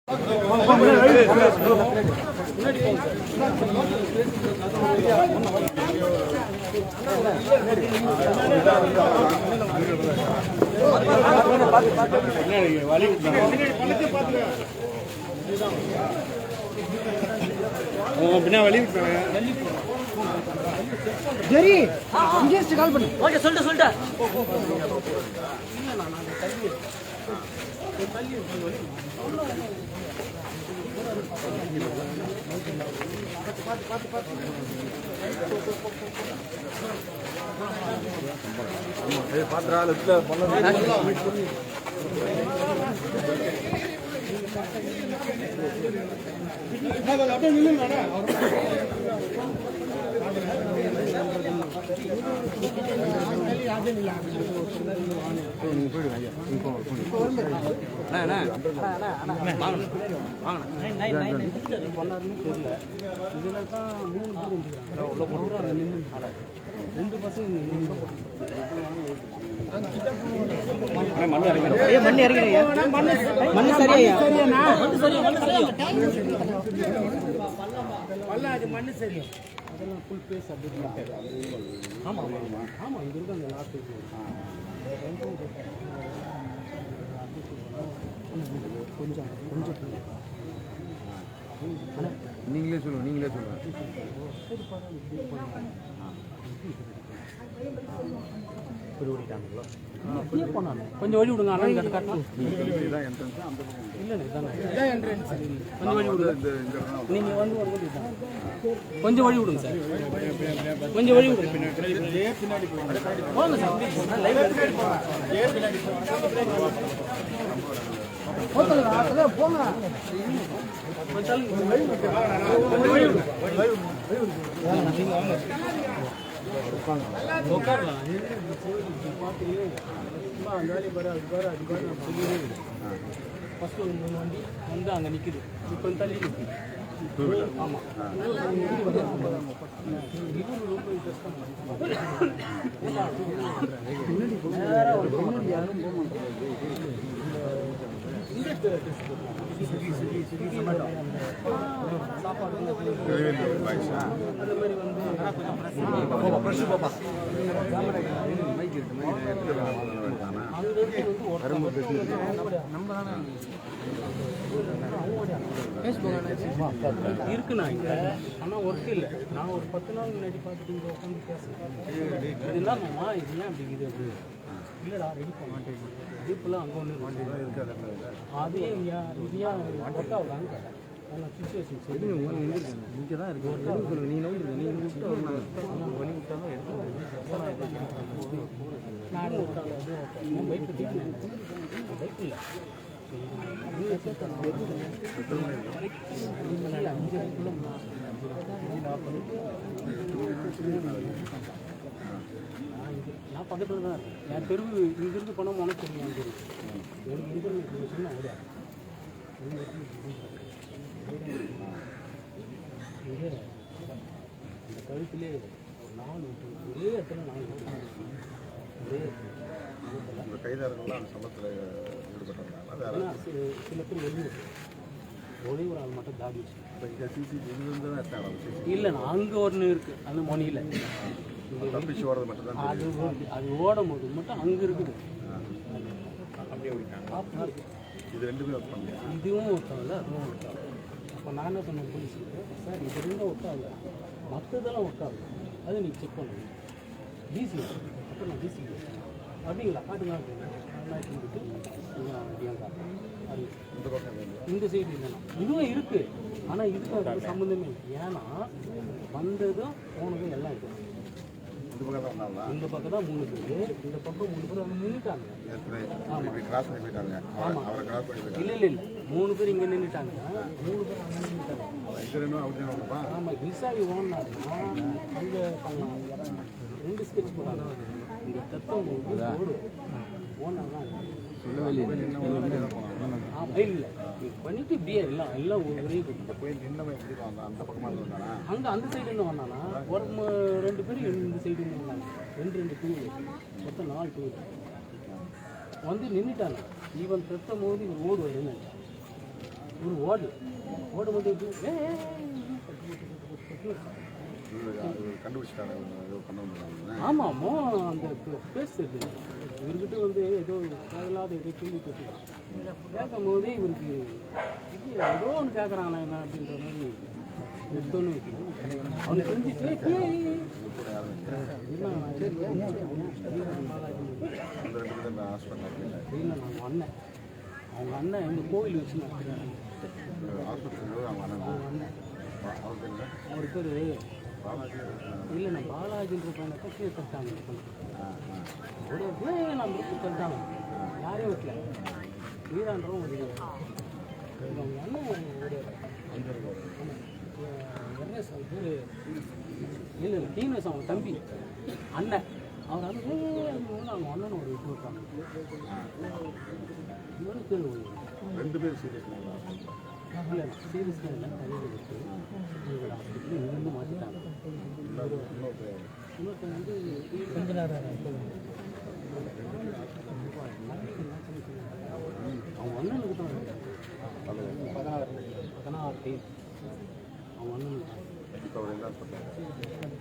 சரி இங்கே கால் பண்ணு. ஓகே சொல்லிட்டு மண்ணு சரி அதெல்லாம் ஃபுல் பேஸ் அப்படி ஆமாம் ஆமாம் இது இருக்கு அந்த லாஸ்ட் கொஞ்சம் நீங்களே சொல்லுங்க கொஞ்சம் வழி விடுங்க அண்ணன் கொஞ்சம் வழி விடுங்க நீங்கள் வந்து கொஞ்சம் வழி விடுங்க சார் கொஞ்சம் வழி விடுங்க போங்க சார் போங்க ஃபர்ஸ்ட் ஒரு 3 வண்டி வந்து அங்கே நிற்குது இப்போ தள்ளி நிற்குது. ஆமாம் இருக்குண்ணா இங்கே ஆனால் ஒர்க் இல்லை. நான் ஒரு 10 நாள் முன்னாடி பார்த்துட்டு இங்கே உட்காந்து பேசுகிறேன். இது என்னம்மா இது ஏன் அப்படி இது அப்படி இல்லைடா ரெடி பண்ண மாட்டேன் இப்பெல்லாம் அங்கே ஒன்று அதே இதையா ஒர்க் ஆகுதான்னு கேட்டேன். ஆனால் சுச்சுவேஷன் சரி இங்கே தான் இருக்குது சொல்லுங்கள் நீ நோய் நீங்கள் விட்டு வழி விட்டாலும் எடுத்து நானும் விட்டாலும் பைக் பைக் இல்லை நான் பக்கத்தில் தான் இருக்கேன். என் தெருவு இங்கிருந்து போனால் உனக்கு தெரியும் எனக்கு இன்டர்நெட் சொன்னால் ஓடியா இந்த கழுத்திலே ஒரு 4 விட்டு ஒரே இடத்துல 4 விட்டு ஒரே கைதாரங்கள்லாம் சம்பளத்தில் ஈடுபட்டாங்க. சில பேர் வெளியூர் ஒளியூர் ஆள் மட்டும் தாடி வச்சு இல்லைண்ணா அங்கே ஒன்று இருக்குது அந்த மொழியில் தப்பிச்சு ஓடுறது மட்டும்தான் அது ஓடும் போது மட்டும் அங்கே இருக்குது. இது ரெண்டுமே ஒர்க் பண்ணுங்க. இதுவும் ஒர்க் ஆகல அதுவும் ஒர்க் ஆகல. அப்போ நான் என்ன சொன்னேன் போலீஸுக்கு சார் இது ரெண்டும் ஒர்க் ஆகல மற்றதெல்லாம் ஒர்க் ஆகல அது நீங்கள் செக் பண்ணணும் டிசி அப்போ நான் டிசி அப்படிங்களா காட்டுங்க அப்படின்னா அது இந்த சைடு இல்லைண்ணா இதுவும் இருக்குது ஆனால் இதுக்கும் அதுக்கு சம்மந்தமே இல்லை. ஏன்னா வந்ததும் போனதும் எல்லாம் இருக்குது. இந்த பக்கம் தான் 3 பேர் இந்த பக்கம் 3 பேர் அங்கே நின்றுட்டாங்க. ஆமாம் இல்லை 3 பேர் இங்கே நின்றுட்டாங்கன்னா 3 பேர் அங்கே நின்றுட்டாங்க. ஆமாம் விசாரி ஓனாருன்னா அங்கே பண்ணலாம் 2 ஸ்கெட்ச் போகிறாங்க இங்கே தத்தம் ஓடு ஓனர் தான் இல்லை பண்ணிட்டு இப்படியே எல்லாம் ஒரே அங்கே அந்த சைடு இருந்து வந்தானா ஒரு 2 பேர் இந்த சைடு இருந்து வந்தாங்க 2 டூ மொத்தம் 4 டூ வந்து நின்றுட்டாங்க. ஈவன் தத்தும் போது இவன் ஓடு வருதுன்னு ஒரு ஓடு மட்டும் எப்படி அது கண்டுபிடிச்சிட்டாரு ஏதோ பண்ண முடியாது. ஆமாமோ அந்த பேசுறது இவர்கிட்ட வந்து ஏதோ தேவையில்லாத ஏதோ கேள்வி கேட்டுக்கலாம் கேட்கும் போதே இவருக்கு இது ஏதோ ஒன்று கேட்குறாங்களா என்ன அப்படின்ற மாதிரி எடுத்தோன்னு அவனை தெரிஞ்சிட்டு அந்த 2 பேரும் நான் ஹாஸ்பிட்டல் இல்லை அவங்க அண்ணன் எங்கள் கோவில் வச்சு நடத்துகிறாங்க ஹாஸ்பிட்டல் அவங்க அண்ணன் அவங்க அண்ணன் அவருக்கு இல்லை அவர் பேர் இல்லை நான் பாலாஜின்ற பையனை கட்சியை தட்டாங்க ஒரு நான் முடிச்சு தட்டாங்க யாரையும் வைக்கல வீரான்றவும் ஒரு அவங்க அண்ணன் ஒரு எர்னஸ் அவர் பேர் இல்லை டீனஸ் அவங்க தம்பி அண்ணன் அவர் வந்து அவங்க அண்ணன் ஒரு விட்டு வைப்பாங்க இவனுக்கு பேர் 2 பேரும் சீரியஸ் இல்லை சீரியஸாக இல்லை தலைவர் இருக்கு இங்கேருந்து மாற்றிட்டாங்க இன்னொருத்தன் வந்து கொஞ்ச நேரம் அவங்க அண்ணனுக்கு தான் 16 அவங்க அண்ணனுக்கு இப்போ அவர் என்ன ஹாஸ்பிட்டல்